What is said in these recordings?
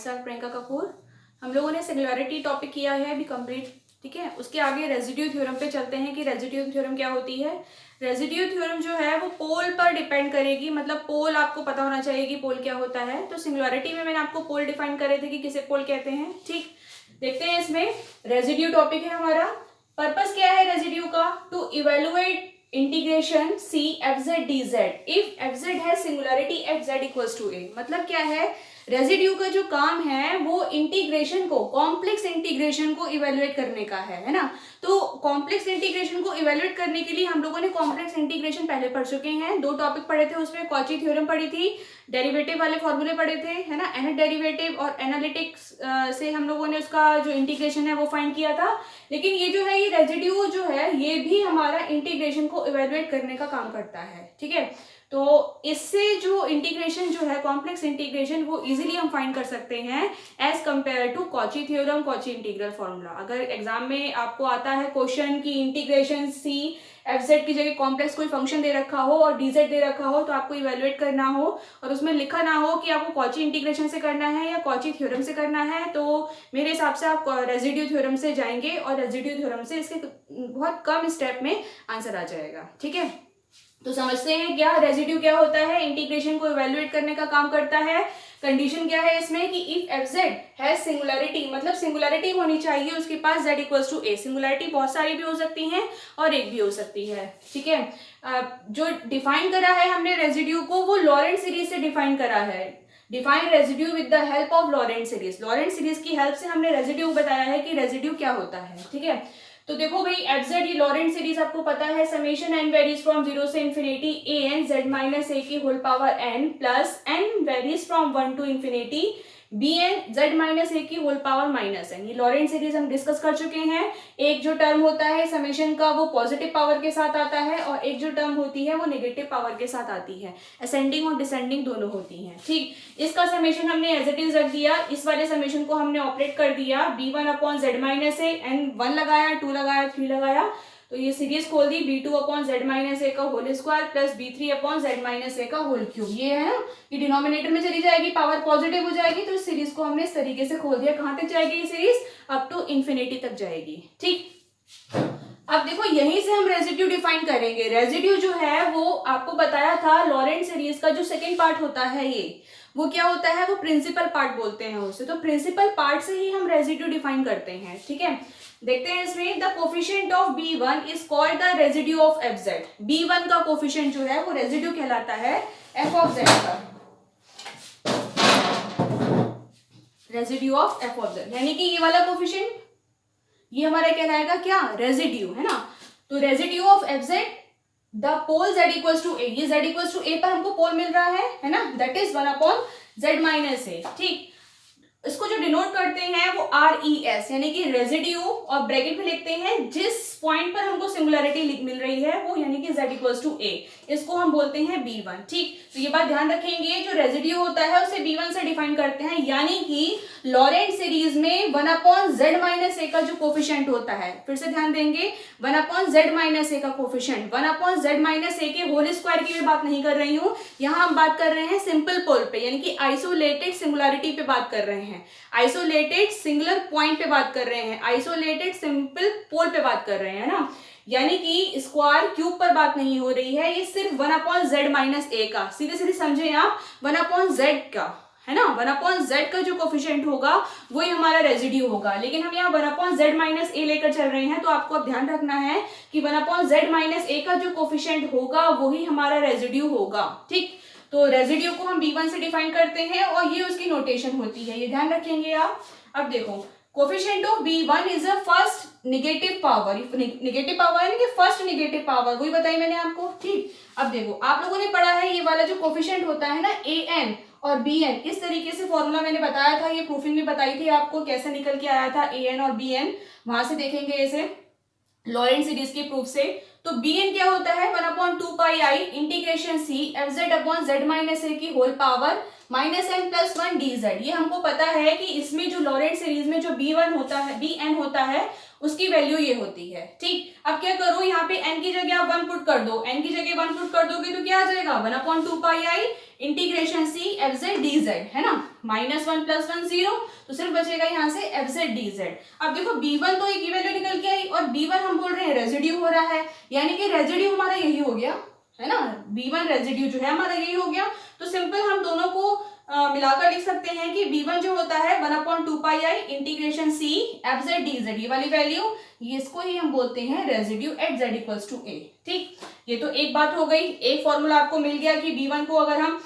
Self Priyanka Kapoor. हम लोगों ने सिंगुलैरिटी टॉपिक किया है अभी कंप्लीट, ठीक है। उसके आगे रेजिड्यू थ्योरम पे चलते हैं कि रेजिड्यू थ्योरम क्या होती है। रेजिड्यू थ्योरम जो है वो पोल पर डिपेंड करेगी, मतलब पोल आपको पता होना चाहिए कि पोल क्या होता है। तो सिंगुलैरिटी में मैंने आपको पोल डिफाइन करे थे कि किसे पोल कहते हैं, ठीक। देखते हैं इसमें रेजिड्यू टॉपिक है हमारा। पर्पस क्या है रेजिड्यू का? To evaluate integration C F Z D Z if F Z है singularity F Z equals to A. मतलब क्या है, रेजिड्यू का जो काम है वो इंटीग्रेशन को, कॉम्प्लेक्स इंटीग्रेशन को इवेलुएट करने का है ना। तो कॉम्प्लेक्स इंटीग्रेशन को इवेलुएट करने के लिए हम लोगों ने कॉम्प्लेक्स इंटीग्रेशन पहले पढ़ चुके हैं, 2 टॉपिक पढ़े थे उसमें। कॉची थ्योरम पढ़ी थी, डेरिवेटिव वाले फॉर्मूले पढ़े थे, है ना। एनथ डेरिवेटिव और एनालिटिक्स से हम लोगों ने उसका जो इंटीग्रेशन है वो फाइंड किया था। लेकिन ये जो है, ये रेजिड्यू जो है ये भी हमारा इंटीग्रेशन को इवेलुएट करने का काम करता है, ठीक है। तो इससे जो इंटीग्रेशन जो है, कॉम्प्लेक्स इंटीग्रेशन, वो इजीली हम फाइंड कर सकते हैं as compare to Cauchy theorem, Cauchy integral formula. अगर एग्जाम में आपको आता है क्वेश्चन की इंटीग्रेशन सी एफ जेड की जगह कॉम्प्लेक्स कोई फंक्शन दे रखा हो और डी जेड दे रखा हो, तो आपको इवेलुएट करना हो और उसमें लिखा ना हो कि आपको कॉची इंटीग्रेशन से करना है या कॉची थ्योरम से करना है, तो मेरे हिसाब से आप रेजिड्यू थ्योरम से जाएंगे और रेजिड्यू थ्योरम से इसके बहुत कम स्टेप में आंसर आ जाएगा, ठीक है। तो समझते हैं क्या रेजिड्यू क्या होता है, इंटीग्रेशन को इवेलुएट करने का काम करता है। कंडीशन क्या है इसमें कि इफ एफ जेड है सिंगुलरिटी, मतलब सिंगुलरिटी होनी चाहिए उसके पास Z equals to A. Singularity बहुत सारी भी हो सकती हैं और एक भी हो सकती है, ठीक है। जो डिफाइन करा है हमने रेजिड्यू को, वो लॉरेंट सीरीज से डिफाइन करा है। Define residue with the help of Laurent series. Laurent series की हेल्प से हमने रेजिड्यू बताया है कि रेजिड्यू क्या होता है, ठीक है। तो देखो भाई, एफ जेड, ये लॉरेंट सीरीज आपको पता है, समेशन एन वेरीज फ्रॉम 0 से infinity A N Z minus A की whole power N plus N varies from 1 to infinity B N Z minus A की होल पावर माइनस एन। ये Laurent series हम discuss कर चुके हैं। एक जो टर्म होता है समेशन का वो पॉजिटिव पावर के साथ आता है और एक जो टर्म होती है वो नेगेटिव पावर के साथ आती है। असेंडिंग और डिसेंडिंग दोनों होती हैं, ठीक। इसका समेशन हमने एज इट इज रख दिया, इस वाले समेशन को हमने ऑपरेट कर दिया b1 अपॉन जेड माइनस ए, एन 1 लगाया, 2 लगाया, 3 लगाया, तो ये सीरीज खोल दी b2 upon Z minus A का whole square plus b3 upon Z minus A का होल क्यूब। ये है ना, ये डिनोमिनेटर में चली जाएगी, पावर पॉजिटिव हो जाएगी, तो इस सीरीज को हमने इस तरीके से खोल दिया। कहां तक जाएगी ये सीरीज? अप टू इन्फिनिटी तक जाएगी, ठीक। अब देखो, यहीं से हम रेजिड्यू डिफाइन करेंगे। रेजिड्यू जो है वो आपको बताया था, लॉरेंट सीरीज का जो सेकेंड पार्ट होता है ये, वो क्या होता है, वो प्रिंसिपल पार्ट बोलते हैं उसे। तो प्रिंसिपल पार्ट से ही हम रेजिड्यू डिफाइन करते हैं, ठीक है। देखते हैं इसमें, the coefficient of b1 is called the residue of F Z. b1 का कोफिशिएंट जो है वो रेजिड्यू कहलाता है f ऑफ z का, residue of f of z, यानी कि ये वाला कोफिशिएंट ये हमारा कहलाएगा क्या, रेजिड्यू, है ना। तो residue of F Z the pole z equals to A, ये z इक्वल्स टू ए पर हमको पोल मिल रहा है ना, that is 1 upon z minus A, ठीक। इसको जो डिनोट करते हैं वो RES, यानी कि रेजिड्यू, और ब्रैकेट में लिखते हैं जिस पॉइंट पर हमको सिंगुलरिटी मिल रही है वो, यानी कि z इक्वल्स टू a, इसको हम बोलते हैं b1, ठीक। तो ये बात ध्यान रखेंगे, जो रेजिड्यू होता है उसे b1 से डिफाइन करते हैं, यानी कि लॉरेंट सीरीज में 1 अपॉन z माइनस ए का जो कोफिशिएंट होता है, फिर से ध्यान देंगे, 1 अपॉन z माइनस ए का कोफिशिएंट, 1 अपॉन z माइनस ए के होल स्क्वायर की मैं बात नहीं कर रही हूँ, यहाँ हम बात कर रहे हैं सिंपल पोल पे, यानी कि आइसोलेटेड सिंगुलरिटी पे बात कर रहे हैं, आइसोलेटेड सिंगुलर पॉइंट पे बात कर रहे हैं, आइसोलेटेड सिंपल पोल पे बात कर रहे हैं ना, यानी कि स्क्वायर क्यूब पर बात नहीं हो रही है। ये सिर्फ 1 अपॉन जेड माइनस ए का, सीधे सीधे समझे आप, 1 अपॉन जेड का, है ना, 1 अपॉन जेड का जो कोफिशिएंट होगा वही हमारा रेजिड्यू होगा। लेकिन हम यहाँ 1 अपॉन जेड माइनस ए लेकर चल रहे हैं, तो आपको अब ध्यान रखना है कि 1 अपॉन जेड माइनस ए का जो कोफिशिएंट होगा वही हमारा रेजिड्यू होगा, ठीक। तो रेजिड्यू को हम b1 से डिफाइन करते हैं और ये उसकी नोटेशन होती है, ये ध्यान रखेंगे आप। अब देखो, coefficient of b1 is a first negative power, negative power यानी कि फर्स्ट नेगेटिव पावर, वही बताई मैंने आपको, ठीक। अब देखो, आप लोगों ने पढ़ा है ये वाला जो कोफिशिएंट होता है ना an और bn, इस तरीके से फॉर्मूला मैंने बताया था, ये प्रूफिंग में बताई थी आपको कैसे निकल के आया था an और bn, वहां से देखेंगे इसे लॉरेंट सीरीज के प्रूफ से। तो bn क्या होता है, 1 upon 2 pi I integration C F Z upon Z minus A की whole power minus N plus 1 D Z. ये हमको पता है कि इसमें जो लॉरेंट सीरीज में जो b1 होता है, bn होता है, उसकी वैल्यू ये होती है। ठीक, अब क्या करो, यहाँ पे n की जगह आप 1 पुट कर दो, n की जगह 1 पुट कर दोगे तो क्या आ जाएगा 1/2 integration c F Z D Z, है ना, -1 + 1 0, तो सिर्फ बचेगा यहाँ से एफ जेड डी जेड। अब देखो b1 तो एक ही वैल्यू निकल के आई और b1 हम बोल रहे हैं रेजिड्यू हो रहा है, यानी कि रेजिड्यू हमारा यही हो गया, है ना, b1 रेजिड्यू जो है हमारा यही हो गया। तो सिंपल हम दोनों को मिलाकर लिख सकते हैं कि b1 जो होता है 1/2 integration c F Z D Z, ये वाली वैल्यू, ये इसको ही हम बोलते हैं residue at z equals to a। ठीक, ये तो एक बात हो गई, एक फॉर्मूला आपको मिल गया कि b1 को अगर हम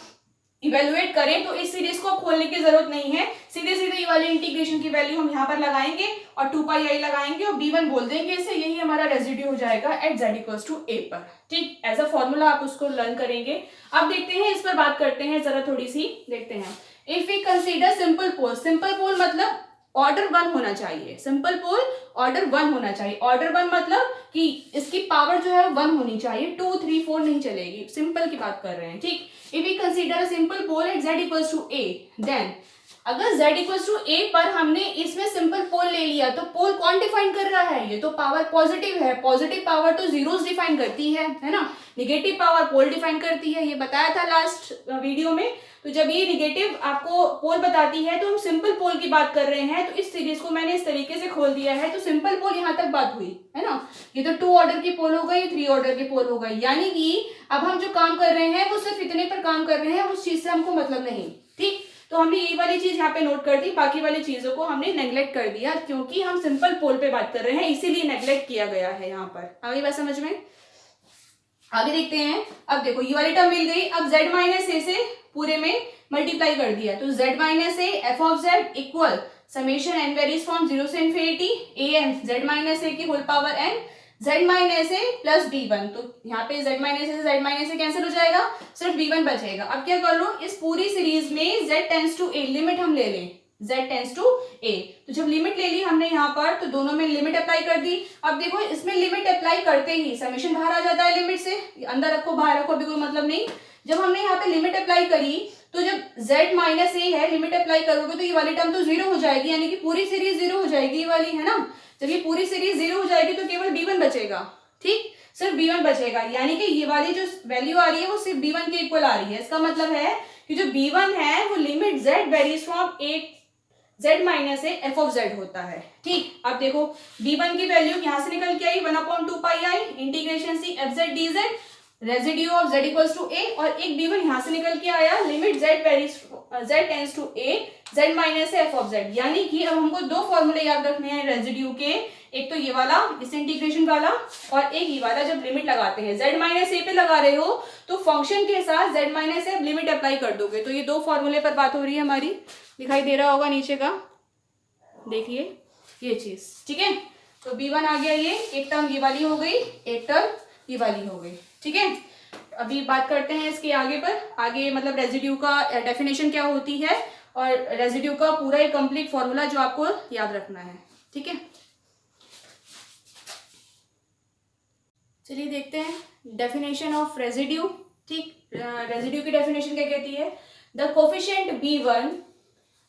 इवेलुएट करें तो इस सीरीज को खोलने की जरूरत नहीं है, सीधे सीधे ये वाले इंटीग्रेशन की वैल्यू हम यहाँ पर लगाएंगे और 2πi लगाएंगे और b1 बोल देंगे इसे, यही हमारा रेजिड्यू हो जाएगा at z equals to a पर। ठीक, एज अ फॉर्मूला आप उसको लर्न करेंगे। अब देखते हैं, इस पर बात करते हैं, जरा थोड़ी सी देखते हैं। If we consider simple pole, simple pole मतलब ऑर्डर 1 होना चाहिए, सिंपल पोल ऑर्डर 1 होना चाहिए। ऑर्डर 1 मतलब कि इसकी पावर जो है 1 होनी चाहिए, 2 3 4 नहीं चलेगी, सिंपल की बात कर रहे हैं। ठीक, if we consider simple pole at z equals to a, then अगर z इक्वल्स टू a पर हमने इसमें सिंपल पोल ले लिया तो पोल कौन डिफाइन कर रहा है, ये तो पावर पॉजिटिव है, पॉजिटिव पावर तो जीरोस डिफाइन करती है ना, निगेटिव पावर पोल डिफाइन करती है, ये बताया था लास्ट वीडियो में। तो जब ये निगेटिव आपको पोल बताती है तो हम सिंपल पोल की बात कर रहे हैं, तो इस सीरीज को मैंने इस तरीके से खोल दिया है। तो सिंपल पोल यहाँ तक बात हुई, है ना, ये तो 2 ऑर्डर की पोल हो गई, 3 ऑर्डर की पोल हो गई, यानी कि अब हम जो काम कर रहे हैं वो सिर्फ इतने पर काम कर रहे हैं, उस चीज से हमको मतलब नहीं। ठीक, तो हमने ये वाली चीज यहाँ पे नोट कर दी, बाकी वाली चीजों को हमने नेग्लेक्ट कर दिया क्योंकि हम सिंपल पोल पे बात कर रहे हैं, इसीलिए नेग्लेक्ट किया गया है यहाँ पर। आगे बात समझ में, आगे देखते हैं। अब देखो ये वाली टर्म मिल गई, अब z माइनस ए से पूरे में मल्टीप्लाई कर दिया, तो z minus A F of Z equal summation n varies from 0 से infinity a n z minus A की whole power n z minus A plus b1, तो यहाँ पे z माइनस ए से z माइनस ए कैंसिल हो जाएगा, सिर्फ b1 बचेगा। अब क्या कर लो, इस पूरी सीरीज में z tends to a limit हम ले लें, z टेंस टू a, तो जब लिमिट ले ली हमने यहाँ पर तो दोनों में लिमिट अप्लाई कर दी। अब देखो इसमें लिमिट अप्लाई करते ही समेशन बाहर आ जाता है लिमिट से, अंदर रखो बाहर रखो अभी कोई मतलब नहीं। जब हमने यहाँ पे लिमिट अप्लाई करी तो जब z माइनस ए है लिमिट अप्लाई करोगे तो ये वाली टर्म तो 0 हो जाएगी, यानी कि पूरी सीरीज 0 हो जाएगी ये वाली, है ना। जब ये पूरी सीरीज 0 हो जाएगी तो केवल b1 बचेगा। ठीक, सिर्फ b1 बचेगा, यानी कि ये वाली जो वैल्यू आ रही है वो सिर्फ b1 के इक्वल आ रही है। इसका मतलब है कि जो b1 है वो limit z varies from a z minus A F of Z होता है। ठीक, अब देखो b1 की वैल्यू यहाँ से निकल के आई 1/2 integration C F Z D Z, residue of z equals to a, और एक b1 यहाँ से निकल के आया limit z varies z tends to a z minus F of z, यानी कि अब हमको दो फॉर्मूले याद रखने हैं रेजिड्यू के, एक तो ये वाला इस इंटीग्रेशन वाला और एक ये वाला। जब लिमिट लगाते हैं z माइनस ए पे लगा रहे हो तो फंक्शन के साथ z minus a limit apply कर दोगे, तो ये दो फॉर्मूले पर बात हो रही है हमारी, दिखाई दे रहा होगा नीचे का, देखिए ये चीज। ठीक है, तो b1 आ गया, ये एक टर्म ये वाली हो गई, एक टर्म ये वाली हो गई। ठीक है, अभी बात करते हैं इसके आगे पर, आगे मतलब रेजिड्यू का डेफिनेशन क्या होती है और रेजिड्यू का पूरा एक कंप्लीट फॉर्मूला जो आपको याद रखना है। ठीक है, चलिए देखते हैं डेफिनेशन ऑफ रेजिड्यू। ठीक, रेजिड्यू की डेफिनेशन क्या कहती है, the coefficient b1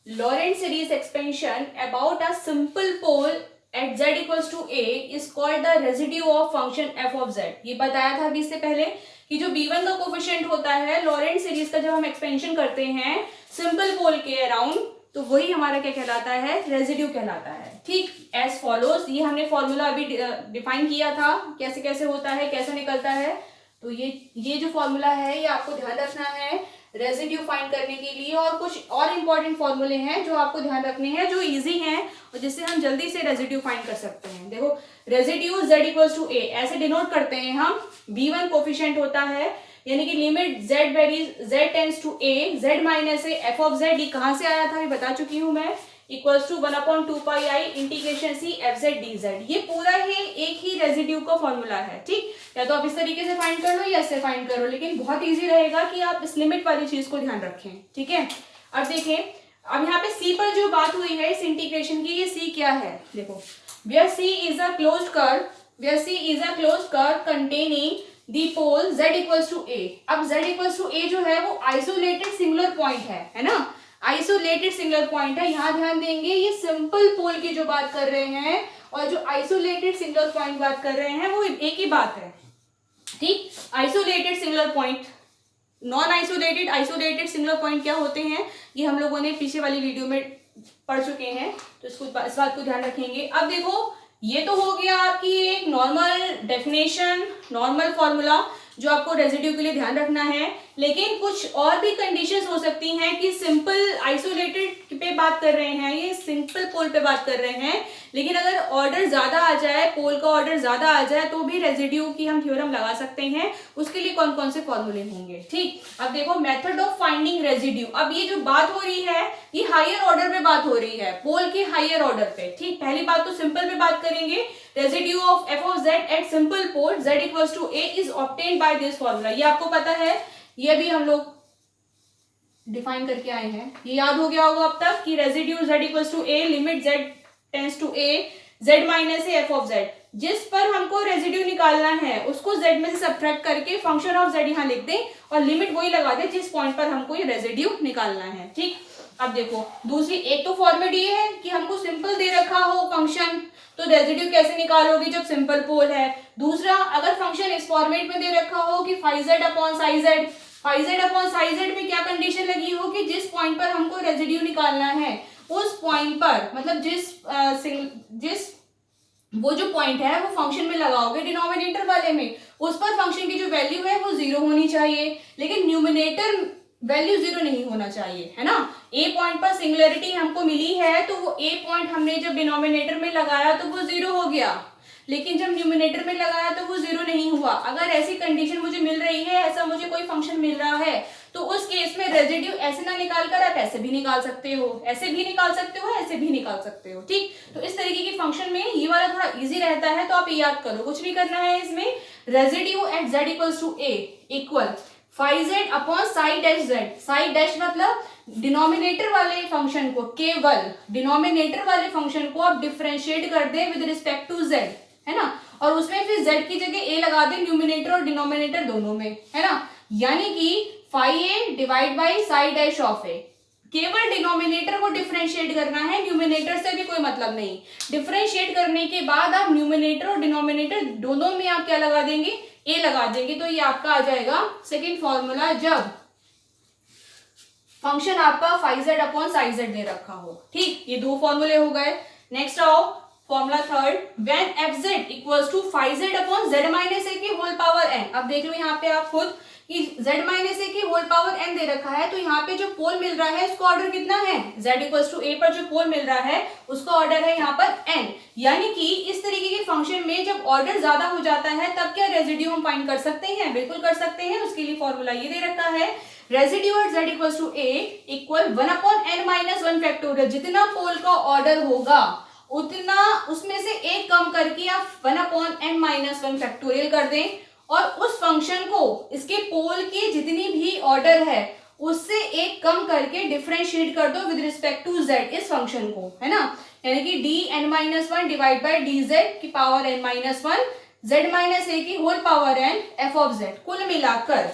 Laurent series expansion about a simple pole at z equals to a is called the residue of function f of z। ये बताया था अभी इससे पहले कि जो b1 का कोफिशिएंट होता है लॉरेंट सीरीज का, जब हम एक्सपेंशन करते हैं सिंपल पोल के अराउंड, तो वही हमारा क्या कहलाता है, रेजिड्यू कहलाता है। ठीक, एज फॉलोज, ये हमने फॉर्मूला अभी डिफाइन किया था कैसे कैसे होता है, कैसे निकलता है। तो ये जो फॉर्मूला है ये आपको ध्यान रखना है रेजिड्यू फाइंड करने के लिए, और कुछ और इंपॉर्टेंट फॉर्मूले हैं जो आपको ध्यान रखने हैं, जो इजी हैं और जिससे हम जल्दी से रेजिड्यू फाइंड कर सकते हैं। देखो residue z equals to a ऐसे डिनोट करते हैं हम, b1 कोफिशिएंट होता है, यानी कि limit z varies z tends to a z minus A F of z, ये कहाँ से आया था ये बता चुकी हूँ मैं, equals to 1/2 integration C F Z D Z. ये पूरा ही एक ही रेजिड्यू का फॉर्मूला है। ठीक, या तो आप इस तरीके से फाइंड कर लो या इससे फाइंड करो, लेकिन बहुत इजी रहेगा कि आप इस लिमिट वाली चीज को ध्यान रखें। ठीक है, अब देखें, अब यहाँ पे c पर जो बात हुई है इस इंटीग्रेशन की, ये c क्या है, देखो where c is a closed curve, where c is a closed curve containing the pole z equals to a। अब z equals to a जो है वो आइसोलेटेड सिंगुलर पॉइंट है ना, आइसोलेटेड सिंगुलर पॉइंट है। यहाँ ध्यान देंगे ये सिंपल पोल की जो बात कर रहे हैं और जो आइसोलेटेड सिंगुलर पॉइंट बात कर रहे हैं वो एक ही बात है, ठीक। Isolated singular point, non isolated, isolated singular point क्या होते हैं ये हम लोगों ने पीछे वाली वीडियो में पढ़ चुके हैं, तो इस बात को ध्यान रखेंगे। अब देखो ये तो हो गया आपकी एक नॉर्मल डेफिनेशन, नॉर्मल फॉर्मूला जो आपको रेजिड्यू के लिए ध्यान रखना है। लेकिन कुछ और भी कंडीशंस हो सकती हैं कि सिंपल आइसोलेटेड पे बात कर रहे हैं, ये सिंपल पोल पे बात कर रहे हैं, लेकिन अगर ऑर्डर ज्यादा आ जाए, पोल का ऑर्डर ज्यादा आ जाए तो भी रेजिड्यू की हम थ्योरम लगा सकते हैं। उसके लिए कौन कौन से फॉर्मूले होंगे, ठीक। अब देखो मेथड ऑफ फाइंडिंग रेजिड्यू। अब ये जो बात हो रही है ये हायर ऑर्डर पे बात हो रही है, पोल के हायर ऑर्डर पे, ठीक। पहली बात तो सिंपल पे बात करेंगे, residue of F of Z at simple pole z equals to a is obtained by this formula. ये आपको पता है, ये भी हम लोग डिफाइन करके आए हैं, ये याद हो गया होगा अब तक कि residue z equals to a limit z tends to a z minus a f of z। जिस पर हमको रेजिड्यू निकालना है उसको z में से सब्ट्रैक्ट करके फंक्शन ऑफ z यहाँ लिख दें और लिमिट वही लगा दें जिस पॉइंट पर हमको ये रेजिड्यू निकालना है, ठीक। अब देखो दूसरी, एक तो फॉर्मेट ये है कि हमको सिंपल दे रखा हो फंक्शन, तो रेजिड्यू कैसे निकालोगे जब सिंपल पोल है। दूसरा, अगर फंक्शन इस फॉर्मेट में दे रखा हो कि phi Z upon psi Z, phi Z upon psi Z में क्या कंडीशन लगी हो कि जिस पॉइंट पर हमको रेजिड्यू निकालना है उस पॉइंट पर, मतलब जिस वो जो पॉइंट है वो फंक्शन में लगाओगे डिनोमिनेटर वाले में, उस पर फंक्शन की जो वैल्यू है वो 0 होनी चाहिए, लेकिन न्यूमिनेटर वैल्यू 0 नहीं होना चाहिए, है ना। ए पॉइंट पर सिंगुलरिटी हमको मिली है तो वो ए पॉइंट हमने जब डिनोमिनेटर में लगाया तो वो 0 हो गया, लेकिन जब न्यूमिनेटर में लगाया तो वो 0 नहीं हुआ। अगर ऐसी कंडीशन मुझे मिल रही है, ऐसा मुझे कोई फंक्शन मिल रहा है, तो उस केस में रेजिड्यू ऐसे ना निकाल कर आप ऐसे भी निकाल सकते हो, ऐसे भी निकाल सकते हो, ऐसे भी निकाल सकते हो, ठीक। तो इस तरीके की फंक्शन में ये वाला थोड़ा इजी रहता है, तो आप ये याद करो, कुछ नहीं करना है इसमें। Residue at z equals to a equal phi Z upon psi dash Z. Psi dash मतलब डिनोमिनेटर वाले फंक्शन को, केवल डिनोमिनेटर वाले फंक्शन को आप डिफरेंशिएट कर दें विद रिस्पेक्ट टू z, है ना, और उसमें फिर z की जगह a लगा दें न्यूमिनेटर और डिनोमिनेटर दोनों में, है ना। यानी कि phi A divide by psi dash of A, केवल डिनोमिनेटर को डिफरेंशिएट करना है, न्यूमिनेटर से भी कोई मतलब नहीं। डिफरेंशिएट करने के बाद आप न्यूमिनेटर और डिनोमिनेटर दोनों में आप क्या लगा देंगे, ए लगा देंगे, तो ये आपका आ जाएगा सेकेंड फॉर्मूला जब फंक्शन आपका phi Z upon psi Z दे रखा हो, ठीक। ये दो फॉर्मूले हो गए। नेक्स्ट आओ formula third, when F Z equals to phi Z upon Z minus A की होल पावर एन। अब देख लो यहाँ पे आप खुद कि z माइनस ए की होल पावर n दे रखा है, तो यहाँ पे जो पोल मिल रहा है उसका ऑर्डर कितना है, z इक्वल्स टू a पर जो पोल मिल रहा है उसका ऑर्डर है यहाँ पर n। यानी कि इस तरीके के फंक्शन में जब ऑर्डर ज्यादा हो जाता है तब क्या रेजिड्यू हम फाइंड कर सकते हैं, बिल्कुल कर सकते हैं। उसके लिए फॉर्मूला ये दे रखा है, residue at z equals to a equal 1 upon n minus 1 factorial. जितना पोल का ऑर्डर होगा उतना उसमें से एक कम करके आप 1 अपॉन n माइनस 1 फैक्टोरियल कर दें और उस फंक्शन को इसके पोल की जितनी भी ऑर्डर है उससे एक कम करके डिफरेंशिएट कर दो विद रिस्पेक्ट टू z इस फंक्शन को, है ना। यानी कि dn minus 1 divide by dz की power n minus 1 z minus a की whole power n f of z। कुल मिलाकर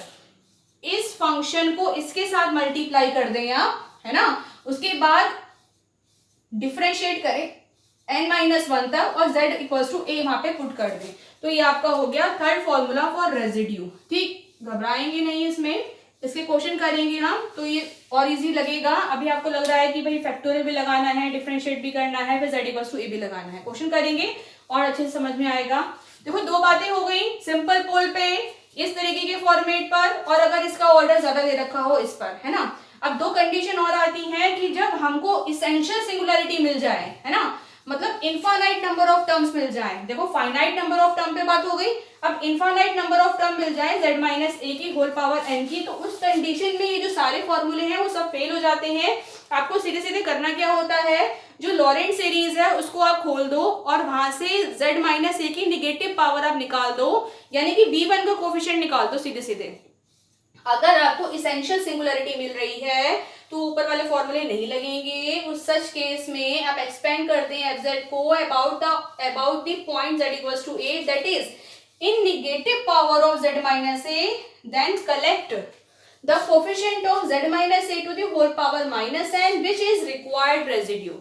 इस फंक्शन को इसके साथ मल्टीप्लाई कर दें आप, है ना, उसके बाद डिफरेंशिएट करें n माइनस 1 तक और z इक्वल्स टू a वहां पे पुट कर दें, तो ये आपका हो गया थर्ड फॉर्मूला फॉर रेजिड्यू, ठीक। घबराएंगे नहीं इसमें, इसके क्वेश्चन करेंगे हम तो ये और इजी लगेगा। अभी आपको लग रहा है कि भाई फैक्टोरियल भी लगाना है, डिफरेंशिएट भी करना है, फिर z इक्वल्स टू a भी लगाना है, क्वेश्चन करेंगे और अच्छे से समझ में आएगा। देखो दो बातें हो गई, सिंपल पोल पे इस तरीके के फॉर्मेट पर, और अगर इसका ऑर्डर ज्यादा दे रखा हो इस पर, है ना। अब दो कंडीशन और आती है कि जब हमको इसेंशियल सिंगुलरिटी मिल जाए, है ना, मतलब इनफाइनाइट नंबर ऑफ टर्म्स मिल जाए। देखो फाइनाइट नंबर ऑफ टर्म पे बात हो गई, अब इनफाइनाइट नंबर ऑफ टर्म मिल जाए z माइनस a की होल पावर n की, तो उस कंडीशन में ये जो सारे फॉर्मूले हैं वो सब फेल हो जाते हैं। आपको सीधे सीधे करना क्या होता है, जो लॉरेंट सीरीज है उसको आप खोल दो और वहां से z माइनस a की निगेटिव पावर आप निकाल दो, यानी कि b1 का कोफिशिएंट निकाल दो सीधे सीधे। अगर आपको इसेंशियल सिंगुलरिटी मिल रही है तो ऊपर वाले फॉर्मूले नहीं लगेंगे। उस सच केस में आप एक्सपेंड कर दें एफ जेड को about the point z equals to a, that is in negative power of z minus a, then collect the coefficient of z minus a to the whole power minus n which is required residue।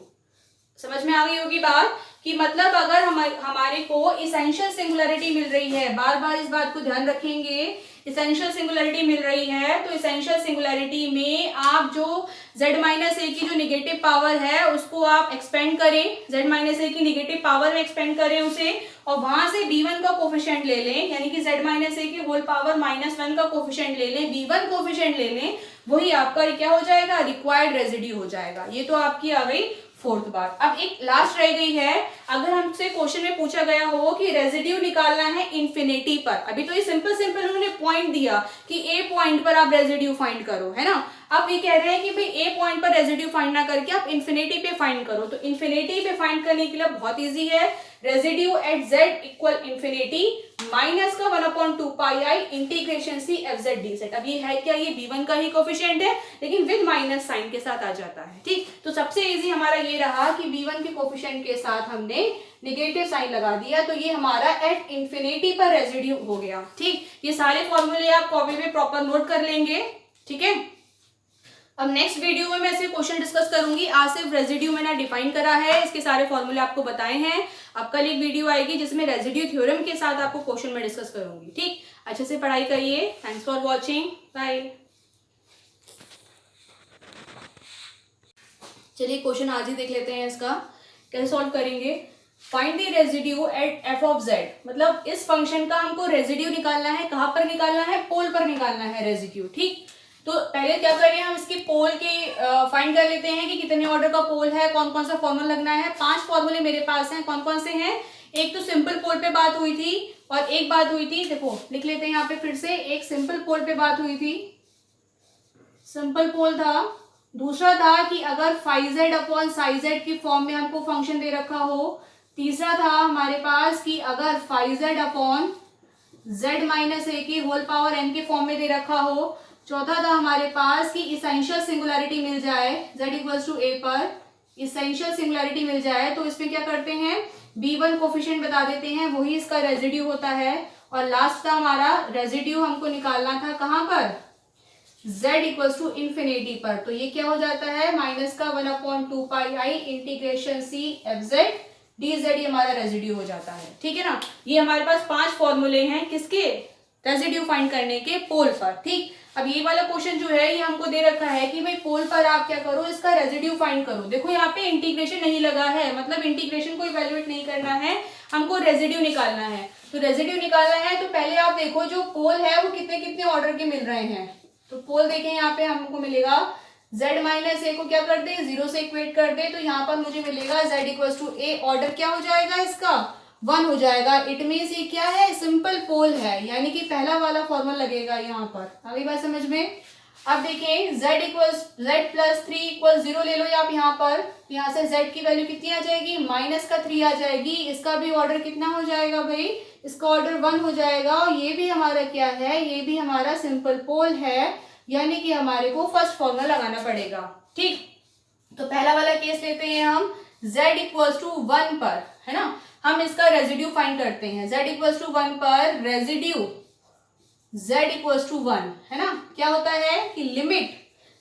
समझ में आ गई होगी बात कि मतलब अगर हमारे को इसेंशियल सिंगुलरिटी मिल रही है, बार बार इस बात को ध्यान रखेंगे, इसेंशियल सिंगुलरिटी मिल रही है तो इसेंशियल सिंगुलरिटी में आप जो z माइनस ए की जो निगेटिव पावर है उसको आप एक्सपेंड करें, z माइनस ए की निगेटिव पावर में एक्सपेंड करें उसे, और वहां से b1 का कोफिशिएंट ले लें, यानी कि z माइनस ए की होल पावर -1 का कोफिशिएंट ले लें, b1 कोफिशिएंट ले लें, वही आपका क्या हो जाएगा, रिक्वायर्ड रेजिड्यू हो जाएगा। ये तो आपकी आ गई फोर्थ बात। अब एक लास्ट रह गई है, अगर हमसे क्वेश्चन में पूछा गया हो कि रेजिड्यू निकालना है इंफिनिटी पर, अभी तो ये सिंपल उन्होंने पॉइंट दिया कि ए पॉइंट पर आप रेजिड्यू फाइंड करो, है ना। अब ये कह रहे हैं कि भाई ए पॉइंट पर रेजिड्यू फाइंड ना करके आप इंफिनिटी पे फाइंड करो, तो इंफिनिटी पे फाइंड करने के लिए बहुत इजी है, residue at z equal infinity minus का 1/2 pi I integration C F Z D Z. अब ये है क्या, ये b1 का ही कोफिशिएंट है लेकिन विद माइनस साइन के साथ आ जाता है, ठीक। तो सबसे इजी हमारा ये रहा कि b1 के कोफिशिएंट के साथ हमने निगेटिव साइन लगा दिया, तो ये हमारा एट इंफिनिटी पर रेजिड्यू हो गया, ठीक। ये सारे फॉर्मूले आप कॉपी में प्रॉपर नोट कर लेंगे, ठीक है। अब नेक्स्ट वीडियो में मैं ऐसे क्वेश्चन डिस्कस करूंगी, आज सिर्फ रेजिड्यू मैंने डिफाइन करा है, इसके सारे फॉर्मूले आपको बताए हैं। अब कल एक वीडियो आएगी जिसमें रेजिड्यू थ्योरम के साथ आपको क्वेश्चन में डिस्कस करूंगी, ठीक। अच्छे से पढ़ाई करिए, थैंक्स फॉर वॉचिंग, बाय। चलिए क्वेश्चन आज ही देख लेते हैं, इसका कैसे सॉल्व करेंगे। Find the residue at F of Z, मतलब इस फंक्शन का हमको रेजिड्यू निकालना है, कहाँ पर निकालना है, पोल पर निकालना है रेजिड्यू, ठीक। तो पहले क्या करें, हम इसके पोल के फाइंड कर लेते हैं कि कितने ऑर्डर का पोल है, कौन कौन सा फॉर्मूला लगना है। 5 फॉर्मूले मेरे पास हैं, कौन कौन से हैं, एक तो सिंपल पोल पे बात हुई थी और एक बात हुई थी, देखो लिख लेते हैं यहाँ पे फिर से, एक सिंपल पोल पे बात हुई थी, सिंपल पोल था। दूसरा था कि अगर phi Z upon psi Z की फॉर्म में हमको फंक्शन दे रखा हो। तीसरा था हमारे पास कि अगर phi Z upon Z minus A की होल पावर एन के फॉर्म में दे रखा हो। चौथा था हमारे पास कि इसेंशियल सिंगुलरिटी मिल जाए, z इक्वल्स टू ए पर इसेंशियल सिंगुलरिटी मिल जाए तो इसमें क्या करते हैं, b1 कोफिशिएंट बता देते हैं, वही इसका रेजिड्यू होता है। और लास्ट था हमारा रेजिड्यू हमको निकालना था कहाँ पर, z इक्वल्स टू इंफिनिटी पर, तो ये क्या हो जाता है, माइनस का 1/2 pi I integration C F Z D Z, ये हमारा रेजिड्यू हो जाता है, ठीक है ना। ये हमारे पास 5 फॉर्मूले हैं किसके, रेजिड्यू फाइंड करने के पोल पर, ठीक। अब ये वाला क्वेश्चन जो है ये हमको दे रखा है कि भाई पोल पर आप क्या करो, इसका रेजिड्यू फाइंड करो। देखो यहाँ पे इंटीग्रेशन नहीं लगा है, मतलब इंटीग्रेशन को इवैल्यूएट नहीं करना है, हमको रेजिड्यू निकालना है। तो रेजिड्यू निकालना है तो पहले आप देखो जो पोल है वो कितने कितने ऑर्डर के मिल रहे हैं। तो पोल देखें यहाँ पे हमको मिलेगा z माइनस ए को क्या कर दे, 0 से इक्वेट कर दे, तो यहाँ पर मुझे मिलेगा z equals to A, order क्या हो जाएगा इसका, 1 हो जाएगा। इट मीन्स ये क्या है, सिंपल पोल है, यानी कि पहला वाला फॉर्मूला लगेगा यहाँ पर। अभी बात समझ में। अब देखें z प्लस 3 इक्वल 0 ले लो आप यहाँ पर, यहाँ से z की वैल्यू कितनी आ जाएगी, -3 आ जाएगी। इसका भी ऑर्डर कितना हो जाएगा भाई, इसका ऑर्डर 1 हो जाएगा। और ये भी हमारा क्या है, ये भी हमारा सिंपल पोल है, यानी कि हमारे को फर्स्ट फॉर्मूला लगाना पड़ेगा, ठीक। तो पहला वाला केस लेते हैं हम, z इक्वल्स टू 1 पर, है ना, हम इसका रेजिड्यू फाइंड करते हैं। z इक्वल्स टू 1 पर रेजिड्यू z इक्वल्स टू 1, है ना, क्या होता है कि लिमिट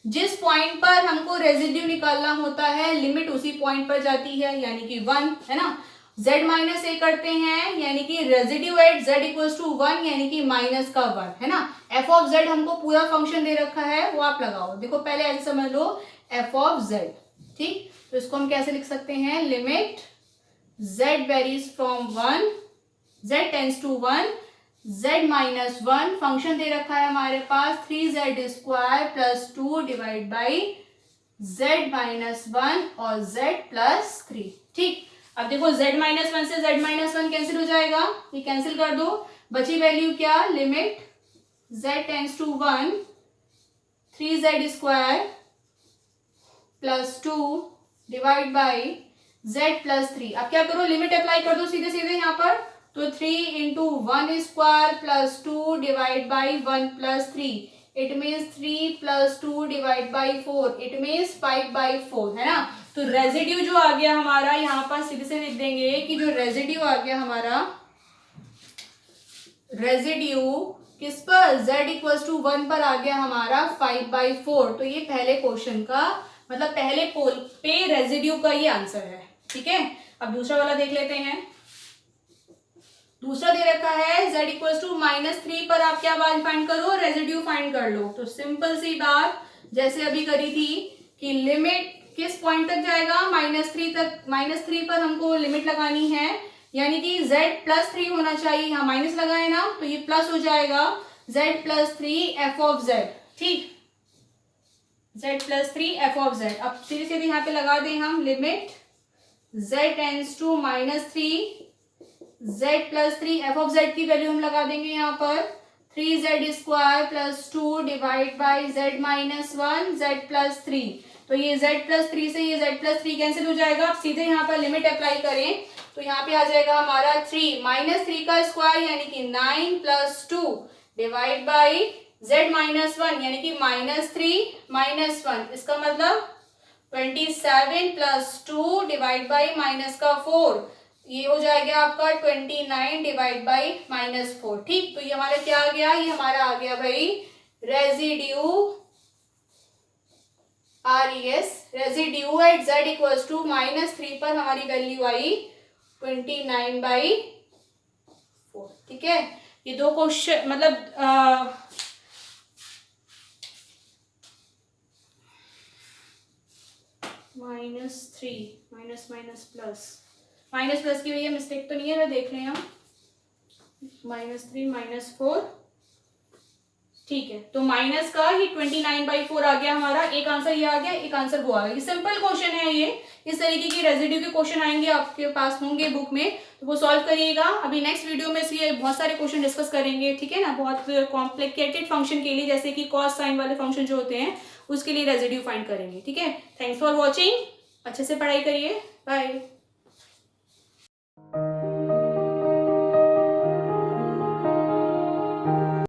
जिस पॉइंट पर हमको रेजिड्यू निकालना होता है लिमिट उसी पॉइंट पर जाती है, यानी कि 1, है ना। z माइनस ए करते हैं, यानी कि residue at z equals to 1, यानी कि माइनस का 1, है ना। f ऑफ z हमको पूरा फंक्शन दे रखा है, वो आप लगाओ। देखो पहले ऐसे समझ लो f ऑफ z, ठीक। तो इसको हम कैसे लिख सकते हैं, limit z varies from 1, z tends to 1, z minus 1, function दे रखा है हमारे पास 3z square plus 2 divide by z minus 1 और z प्लस 3, ठीक। अब देखो z माइनस 1 से z माइनस 1 कैंसिल हो जाएगा, ये कैंसिल कर दो, बची वैल्यू क्या, limit z tends to 1, 3z square plus 2 divide by z plus 3। अब क्या करो, लिमिट अप्लाई कर दो सीधे सीधे यहाँ पर, तो 3 into 1 square plus 2 divide by 1 plus 3, it means 3 plus 2 divide by 4, it means 5/4, है ना। तो रेजिड्यू जो आ गया हमारा, यहाँ पर सीधे से लिख देंगे कि जो रेजिड्यू आ गया हमारा, रेजिड्यू किस पर, z इक्वल्स टू 1 पर आ गया हमारा 5/4। तो ये पहले क्वेश्चन का मतलब पहले पोल पे रेजिड्यू का ये आंसर है, ठीक है। अब दूसरा वाला देख लेते हैं। दूसरा दे रखा है z इक्वल्स टू -3 पर आप क्या बात फाइंड करो, रेजिड्यू फाइंड कर लो। तो सिंपल सी बात जैसे अभी करी थी कि लिमिट किस पॉइंट तक जाएगा, -3 तक। -3 पर हमको लिमिट लगानी है, यानी कि z +3 होना चाहिए। यहाँ माइनस लगाए ना तो ये प्लस हो जाएगा, z +3 f ऑफ z। ठीक, z +3 f ऑफ z। अब सीधे सीधे यहाँ पे लगा दें हम limit z tends to -3, z +3 f of z की वैल्यू हम लगा देंगे यहाँ पर 3z² + 2 divide by z -1 z +3। तो ये z +3 से ये z +3 कैंसिल हो जाएगा। आप सीधे यहाँ पर लिमिट अप्लाई करें तो यहाँ पे आ जाएगा हमारा 3 -3 का स्क्वायर यानी कि 9 + 2 डिवाइड बाई z -1 यानी कि -3 -1, इसका मतलब 27 + 2 डिवाइड बाई -4, ये हो जाएगा आपका 29 डिवाइड बाई -4। ठीक, तो ये हमारा क्या आ गया, ये हमारा आ गया भाई residue RES। Residue at z equals to -3 पर हमारी वैल्यू आई 29/4। ठीक है, ये दो क्वेश्चन मतलब माइनस प्लस की भैया मिस्टेक तो नहीं है, देख लें हम -3 -4। ठीक है, तो माइनस का ही 29/4 आ गया हमारा। एक आंसर ये आ गया, एक आंसर वो आ गया। ये सिंपल क्वेश्चन है ये। इस तरीके की रेजिड्यू के क्वेश्चन आएंगे आपके पास होंगे बुक में, तो वो सॉल्व करिएगा। अभी नेक्स्ट वीडियो में इसलिए बहुत सारे क्वेश्चन डिस्कस करेंगे, ठीक है ना, बहुत कॉम्प्लिकेटेड फंक्शन के लिए, जैसे कि कॉस साइन वाले फंक्शन जो होते हैं उसके लिए रेजिड्यू फाइंड करेंगे। ठीक है, थैंक्स फॉर वॉचिंग, अच्छे से पढ़ाई करिए, बाय।